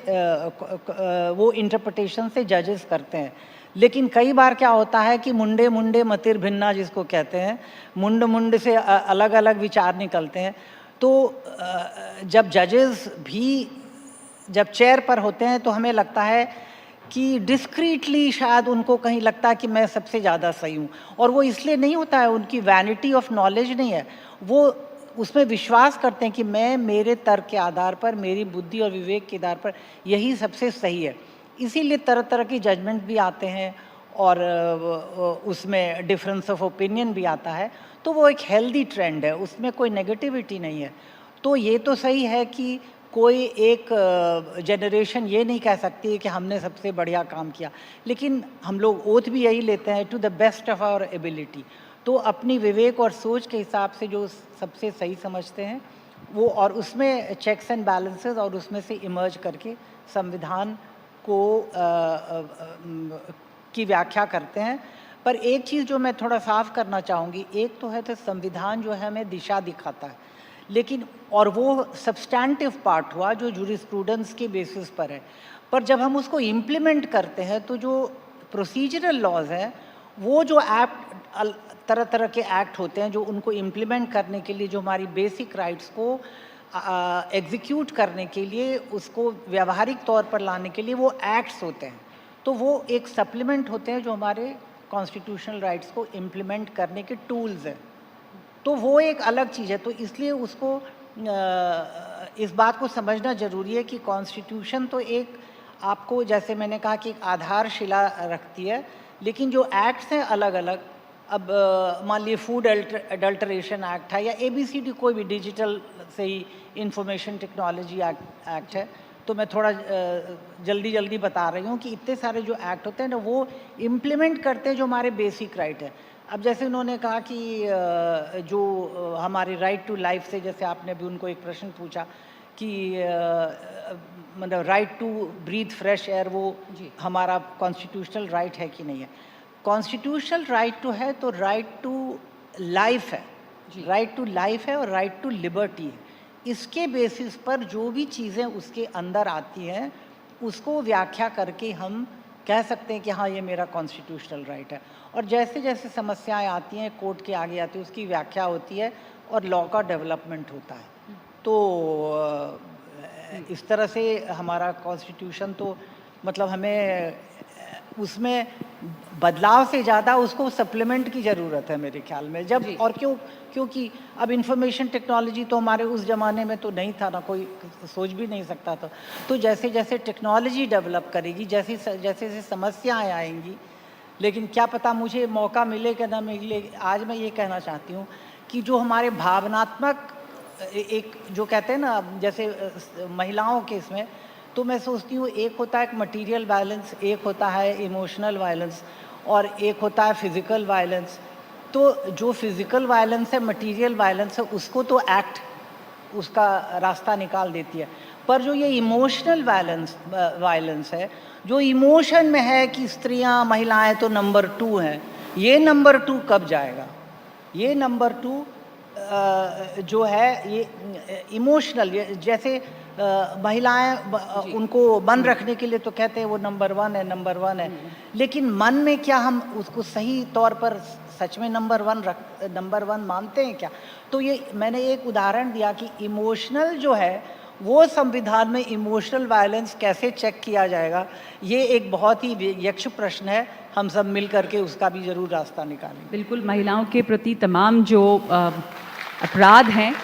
Speaker 2: वो इंटरप्रिटेशन से जजेस करते हैं। लेकिन कई बार क्या होता है कि मुंडे मुंडे मतिर भिन्ना जिसको कहते हैं, मुंड मुंड से अलग अलग विचार निकलते हैं। तो जब जजेस भी जब चेयर पर होते हैं तो हमें लगता है कि डिस्क्रीटली शायद उनको कहीं लगता है कि मैं सबसे ज़्यादा सही हूँ, और वो इसलिए नहीं होता है, उनकी वैनिटी ऑफ नॉलेज नहीं है, वो उसमें विश्वास करते हैं कि मैं मेरे तर्क के आधार पर, मेरी बुद्धि और विवेक के आधार पर यही सबसे सही है। इसीलिए तरह तरह की जजमेंट भी आते हैं और उसमें डिफरेंस ऑफ ओपिनियन भी आता है। तो वो एक हेल्दी ट्रेंड है, उसमें कोई नेगेटिविटी नहीं है। तो ये तो सही है कि कोई एक जनरेशन ये नहीं कह सकती है कि हमने सबसे बढ़िया काम किया, लेकिन हम लोग ओथ भी यही लेते हैं, to the best of our ability. तो अपनी विवेक और सोच के हिसाब से जो सबसे सही समझते हैं वो, और उसमें चेक्स एंड बैलेंसेस और उसमें से इमर्ज करके संविधान को की व्याख्या करते हैं। पर एक चीज़ जो मैं थोड़ा साफ करना चाहूँगी, एक तो है तो संविधान जो है हमें दिशा दिखाता है, लेकिन और वो सब्सटैंटिव पार्ट हुआ जो जूरिस्प्रूडेंस के बेसिस पर है। पर जब हम उसको इम्प्लीमेंट करते हैं तो जो प्रोसीजरल लॉज हैं, वो जो एक्ट, तरह तरह के एक्ट होते हैं जो उनको इम्प्लीमेंट करने के लिए, जो हमारी बेसिक राइट्स को एग्जीक्यूट करने के लिए, उसको व्यावहारिक तौर पर लाने के लिए वो एक्ट्स होते हैं। तो वो एक सप्लीमेंट होते हैं जो हमारे कॉन्स्टिट्यूशनल राइट्स को इम्प्लीमेंट करने के टूल्स हैं। तो वो एक अलग चीज़ है। तो इसलिए उसको इस बात को समझना ज़रूरी है कि कॉन्स्टिट्यूशन तो एक, आपको जैसे मैंने कहा कि एक आधारशिला रखती है, लेकिन जो एक्ट्स हैं अलग अलग। अब मान लीजिए फूड अडल्ट्रेशन एक्ट है, या ABCD कोई भी डिजिटल से ही इंफॉर्मेशन टेक्नोलॉजी एक्ट है। तो मैं थोड़ा जल्दी बता रही हूँ कि इतने सारे जो एक्ट होते हैं ना, वो इम्प्लीमेंट करते हैं जो हमारे बेसिक राइट है। अब जैसे उन्होंने कहा कि जो हमारे राइट टू लाइफ से, जैसे आपने भी उनको एक प्रश्न पूछा कि मतलब right to breathe fresh air वो हमारा कॉन्स्टिट्यूशनल राइट है कि नहीं है। कॉन्स्टिट्यूशनल राइट तो है, तो राइट टू लाइफ है, राइट टू लाइफ है और राइट टू लिबर्टी है। इसके बेसिस पर जो भी चीज़ें उसके अंदर आती हैं उसको व्याख्या करके हम कह सकते हैं कि हाँ ये मेरा कॉन्स्टिट्यूशनल राइट है। और जैसे जैसे समस्याएं आती हैं कोर्ट के आगे आती है, उसकी व्याख्या होती है और लॉ का डेवलपमेंट होता है। तो इस तरह से हमारा कॉन्स्टिट्यूशन तो मतलब हमें उसमें बदलाव से ज़्यादा उसको सप्लीमेंट की ज़रूरत है मेरे ख्याल में। जब और क्योंकि अब इंफॉर्मेशन टेक्नोलॉजी तो हमारे उस ज़माने में तो नहीं था ना, कोई सोच भी नहीं सकता था। तो जैसे जैसे टेक्नोलॉजी डेवलप करेगी, जैसे जैसे समस्याएं आएंगी, लेकिन क्या पता मुझे मौका मिले कि ना मिले। आज मैं ये कहना चाहती हूँ कि जो हमारे भावनात्मक एक जो कहते हैं ना, जैसे महिलाओं के इसमें, तो मैं सोचती हूँ एक होता है मटेरियल वायलेंस, एक होता है इमोशनल वायलेंस और एक होता है फिज़िकल वायलेंस। तो जो फिज़िकल वायलेंस है, मटेरियल वायलेंस है, उसको तो एक्ट उसका रास्ता निकाल देती है। पर जो ये इमोशनल वायलेंस है, जो इमोशन में है कि स्त्रियां महिलाएं तो नंबर 2 हैं, ये नंबर 2 कब जाएगा? ये नंबर 2 जो है ये इमोशनल, जैसे महिलाएं उनको मन रखने के लिए तो कहते हैं वो नंबर 1 है, नंबर 1 है, लेकिन मन में क्या हम उसको सही तौर पर सच में नंबर 1 मानते हैं क्या? तो ये मैंने एक उदाहरण दिया कि इमोशनल जो है वो संविधान में इमोशनल वायलेंस कैसे चेक किया जाएगा, ये एक बहुत ही यक्ष प्रश्न है। हम सब मिल करके उसका भी ज़रूर रास्ता निकालेंगे।
Speaker 1: बिल्कुल, महिलाओं के प्रति तमाम जो अपराध हैं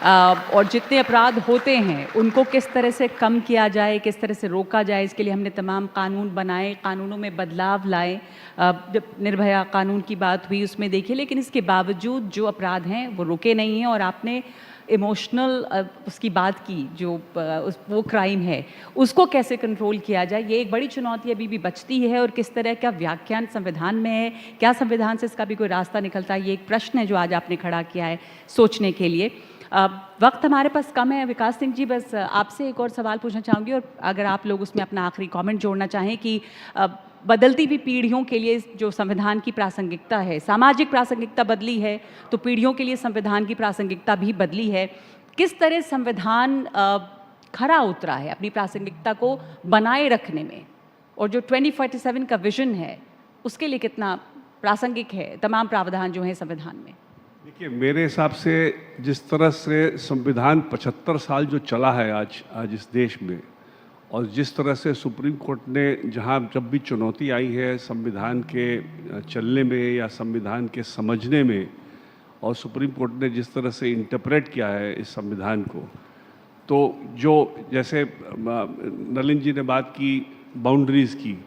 Speaker 1: और जितने अपराध होते हैं उनको किस तरह से कम किया जाए, किस तरह से रोका जाए, इसके लिए हमने तमाम कानून बनाए, कानूनों में बदलाव लाए। जब निर्भया कानून की बात हुई उसमें देखिए, लेकिन इसके बावजूद जो अपराध हैं वो रुके नहीं हैं। और आपने इमोशनल उसकी बात की, जो वो क्राइम है उसको कैसे कंट्रोल किया जाए, ये एक बड़ी चुनौती अभी भी बचती है। और किस तरह का व्याख्यान संविधान में है, क्या संविधान से इसका भी कोई रास्ता निकलता है, ये एक प्रश्न है जो आज आपने खड़ा किया है सोचने के लिए। वक्त हमारे पास कम है। विकास सिंह जी, बस आपसे एक और सवाल पूछना चाहूँगी, और अगर आप लोग उसमें अपना आखिरी कमेंट जोड़ना चाहें कि बदलती हुई पीढ़ियों के लिए जो संविधान की प्रासंगिकता है, सामाजिक प्रासंगिकता बदली है तो पीढ़ियों के लिए संविधान की प्रासंगिकता भी बदली है। किस तरह संविधान खरा उतरा है अपनी प्रासंगिकता को बनाए रखने में, और जो 2047 का विजन है उसके लिए कितना प्रासंगिक है तमाम प्रावधान जो हैं संविधान में?
Speaker 3: देखिए, मेरे हिसाब से जिस तरह से संविधान 75 साल जो चला है आज इस देश में, और जिस तरह से सुप्रीम कोर्ट ने जहां जब भी चुनौती आई है संविधान के चलने में या संविधान के समझने में, और सुप्रीम कोर्ट ने जिस तरह से इंटरप्रेट किया है इस संविधान को, तो जो जैसे नलिन जी ने बात की बाउंड्रीज़ की,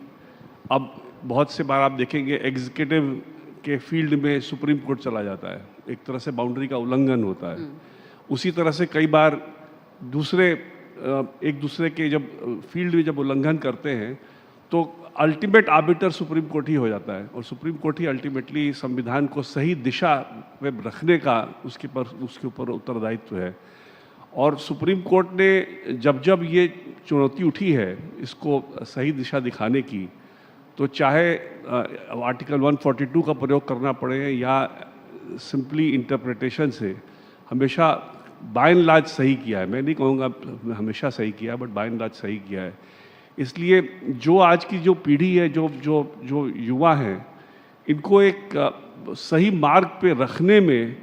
Speaker 3: अब बहुत से बार आप देखेंगे एग्जीक्यूटिव के फील्ड में सुप्रीम कोर्ट चला जाता है, एक तरह से बाउंड्री का उल्लंघन होता है। उसी तरह से कई बार एक दूसरे के जब फील्ड में जब उल्लंघन करते हैं तो अल्टीमेट आर्बिटर सुप्रीम कोर्ट ही हो जाता है, और सुप्रीम कोर्ट ही अल्टीमेटली संविधान को सही दिशा में रखने का उसके ऊपर उत्तरदायित्व है। और सुप्रीम कोर्ट ने जब जब ये चुनौती उठी है इसको सही दिशा दिखाने की, तो चाहे आर्टिकल 142 का प्रयोग करना पड़े या सिंपली इंटरप्रिटेशन से, हमेशा बाय एंड लार्ज सही किया है। मैं नहीं कहूँगा हमेशा सही किया, बट बाय एंड लार्ज सही किया है। इसलिए जो आज की जो पीढ़ी है, जो युवा हैं, इनको एक सही मार्ग पे रखने में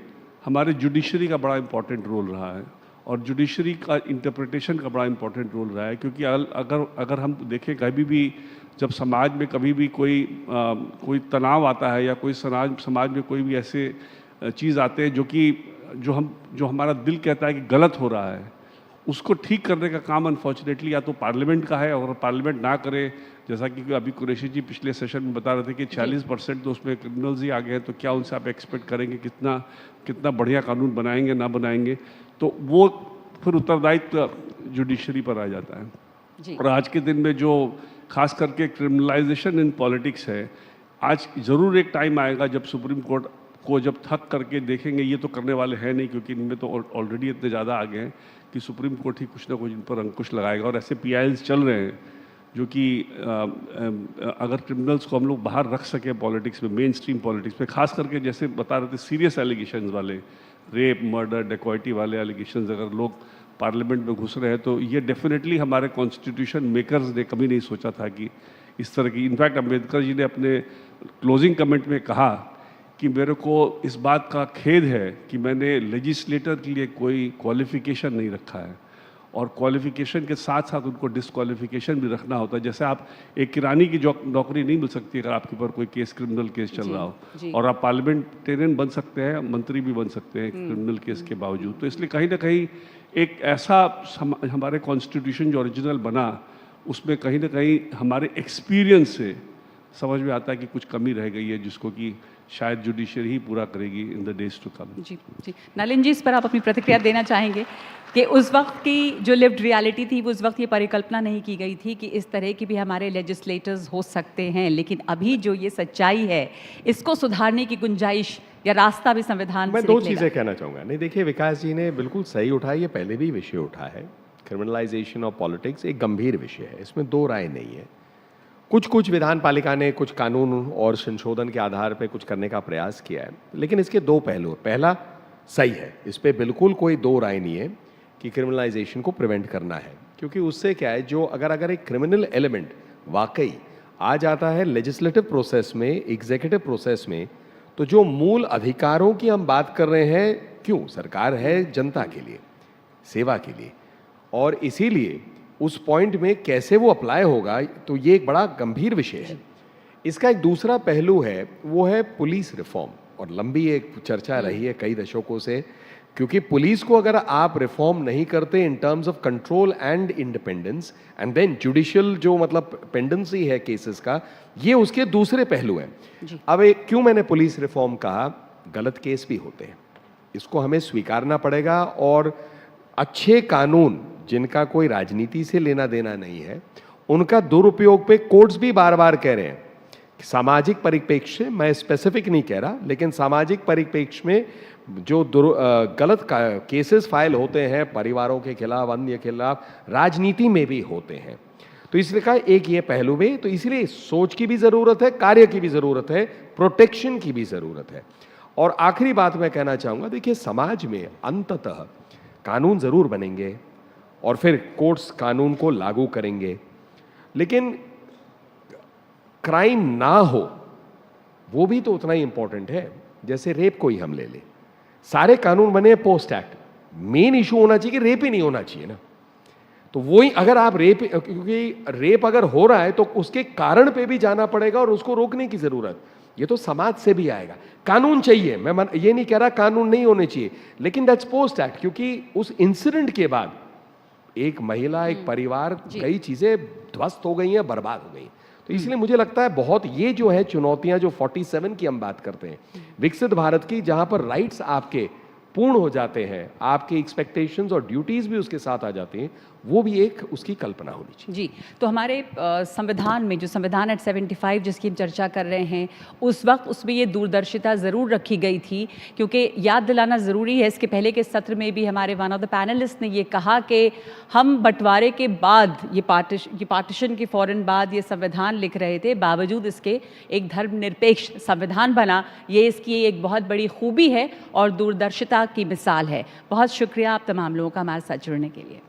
Speaker 3: हमारे जुडिशरी का बड़ा इम्पोर्टेंट रोल रहा है, और जुडिशरी का इंटरप्रिटेशन का बड़ा इम्पोर्टेंट रोल रहा है। क्योंकि अगर हम देखें, कभी भी जब समाज में कभी भी कोई तनाव आता है या कोई समाज में कोई भी ऐसे चीज़ आते हैं जो हमारा दिल कहता है कि गलत हो रहा है, उसको ठीक करने का काम अनफॉर्चुनेटली या तो पार्लियामेंट का है, और पार्लियामेंट ना करे, जैसा कि अभी कुरैशी जी पिछले सेशन में बता रहे थे कि 40% तो उसमें क्रिमिनल्स ही आ गए हैं, तो क्या उनसे आप एक्सपेक्ट करेंगे कितना बढ़िया कानून बनाएंगे ना बनाएंगे? तो वो फिर उत्तरदायित्व जुडिशरी पर आ जाता है। और आज के दिन में जो खास करके क्रिमिनलाइजेशन इन पॉलिटिक्स है, आज ज़रूर एक टाइम आएगा जब सुप्रीम कोर्ट को जब थक करके देखेंगे, ये तो करने वाले हैं नहीं क्योंकि इनमें तो ऑलरेडी इतने ज़्यादा आ गए हैं कि सुप्रीम कोर्ट ही कुछ ना कुछ इन पर अंकुश लगाएगा। और ऐसे PILs चल रहे हैं जो कि अगर क्रिमिनल्स को हम लोग बाहर रख सकें पॉलिटिक्स में, मेन स्ट्रीम पॉलिटिक्स में, खास करके जैसे बता रहे थे सीरियस एलिगेशंस वाले, रेप, मर्डर, डेकोइटी वाले एलिगेशंस, अगर लोग पार्लियामेंट में घुस रहे हैं तो ये डेफिनेटली हमारे कॉन्स्टिट्यूशन मेकर्स ने कभी नहीं सोचा था कि इस तरह की। इनफैक्ट अम्बेडकर जी ने अपने क्लोजिंग कमेंट में कहा कि मेरे को इस बात का खेद है कि मैंने लेजिस्लेटर के लिए कोई क्वालिफिकेशन नहीं रखा है, और क्वालिफिकेशन के साथ साथ उनको डिसक्वालिफिकेशन भी रखना होता है। जैसे आप एक किरानी की नौकरी नहीं मिल सकती अगर आपके ऊपर कोई केस, क्रिमिनल केस चल रहा हो, और आप पार्लियामेंटेरियन बन सकते हैं, मंत्री भी बन सकते हैं क्रिमिनल केस के बावजूद। तो इसलिए कहीं ना कहीं एक ऐसा हमारे कॉन्स्टिट्यूशन जो ओरिजिनल बना, उसमें कहीं ना कहीं हमारे एक्सपीरियंस से समझ में आता है कि कुछ कमी रह गई है जिसको कि शायद जुडिशरी ही पूरा करेगी in the days to come.
Speaker 1: जी जी, नलिन जी, इस पर आप अपनी प्रतिक्रिया देना चाहेंगे कि उस वक्त की जो लिव्ड रियलिटी थी, वो उस वक्त ये परिकल्पना नहीं की गई थी कि इस तरह की भी हमारे लेजिस्लेटर्स हो सकते हैं, लेकिन अभी जो ये सच्चाई है इसको सुधारने की गुंजाइश या रास्ता भी संविधान
Speaker 4: मैं
Speaker 1: से
Speaker 4: दो
Speaker 1: निकलेगा।
Speaker 4: चीज़ें कहना चाहूँगा। नहीं, देखिए, विकास जी ने बिल्कुल सही उठाया, ये पहले भी विषय उठा है। क्रिमिनलाइजेशन ऑफ पॉलिटिक्स एक गंभीर विषय है, इसमें दो राय नहीं है। कुछ विधान पालिका ने कुछ कानून और संशोधन के आधार पर कुछ करने का प्रयास किया है, लेकिन इसके दो पहलू। पहला सही है, इस पर बिल्कुल कोई दो राय नहीं है कि क्रिमिनलाइजेशन को प्रिवेंट करना है, क्योंकि उससे क्या है, जो अगर एक क्रिमिनल एलिमेंट वाकई आ जाता है लेजिस्लेटिव प्रोसेस में, एग्जीक्यूटिव प्रोसेस में, तो जो मूल अधिकारों की हम बात कर रहे हैं, क्यों, सरकार है जनता के लिए, सेवा के लिए, और इसीलिए उस पॉइंट में कैसे वो अप्लाई होगा, तो ये एक बड़ा गंभीर विषय है। इसका एक दूसरा पहलू है, वो है पुलिस रिफॉर्म, और लंबी एक चर्चा रही है कई दशकों से, क्योंकि पुलिस को अगर आप रिफॉर्म नहीं करते in terms of control and independence, and then judicial जो मतलब पेंडेंसी है केसेस का, ये उसके दूसरे पहलू हैं। अब क्यों मैंने पुलिस रिफॉर्म कहा, गलत केस भी होते हैं, इसको हमें स्वीकारना पड़ेगा, और अच्छे कानून जिनका कोई राजनीति से लेना देना नहीं है, उनका दुरुपयोग पे कोर्ट्स भी बार बार कह रहे हैं। सामाजिक परिप्रेक्ष्य, मैं स्पेसिफिक नहीं कह रहा, लेकिन सामाजिक परिप्रेक्ष्य में जो गलत केसेस फाइल होते हैं परिवारों के खिलाफ, अन्य खिलाफ, राजनीति में भी होते हैं। तो इसलिए कहा एक ये पहलू भी, तो इसलिए सोच की भी ज़रूरत है, कार्य की भी ज़रूरत है, प्रोटेक्शन की भी ज़रूरत है। और आखिरी बात मैं कहना चाहूँगा, देखिए, समाज में अंततः कानून ज़रूर बनेंगे और फिर कोर्ट्स कानून को लागू करेंगे, लेकिन क्राइम ना हो वो भी तो उतना ही इंपॉर्टेंट है। जैसे रेप को ही हम ले लें, सारे कानून बने पोस्ट एक्ट, मेन इशू होना चाहिए कि रेप ही नहीं होना चाहिए ना। तो वही अगर आप क्योंकि रेप अगर हो रहा है तो उसके कारण पे भी जाना पड़ेगा और उसको रोकने की जरूरत, ये तो समाज से भी आएगा। कानून चाहिए, मैं ये नहीं कह रहा कानून नहीं होने चाहिए, लेकिन दैट्स पोस्ट एक्ट, क्योंकि उस इंसिडेंट के बाद एक महिला, एक परिवार, कई चीजें ध्वस्त हो गई हैं, बर्बाद हो गई। तो इसलिए मुझे लगता है बहुत ये जो है चुनौतियां, जो 47 की हम बात करते हैं विकसित भारत की, जहां पर राइट्स आपके पूर्ण हो जाते हैं, आपके एक्सपेक्टेशंस और ड्यूटीज भी उसके साथ आ जाती हैं, वो भी एक उसकी कल्पना होनी चाहिए।
Speaker 1: जी, तो हमारे संविधान में जो संविधान एक्ट 75 जिसकी हम चर्चा कर रहे हैं, उस वक्त उसमें ये दूरदर्शिता ज़रूर रखी गई थी, क्योंकि याद दिलाना ज़रूरी है, इसके पहले के सत्र में भी हमारे वन ऑफ द पैनलिस्ट ने ये कहा कि हम बंटवारे के बाद, ये पार्टीशन के फ़ौरन बाद ये संविधान लिख रहे थे, बावजूद इसके एक धर्मनिरपेक्ष संविधान बना। ये इसकी एक बहुत बड़ी खूबी है और दूरदर्शिता की मिसाल है। बहुत शुक्रिया आप तमाम लोगों का हमारे साथ जुड़ने के लिए।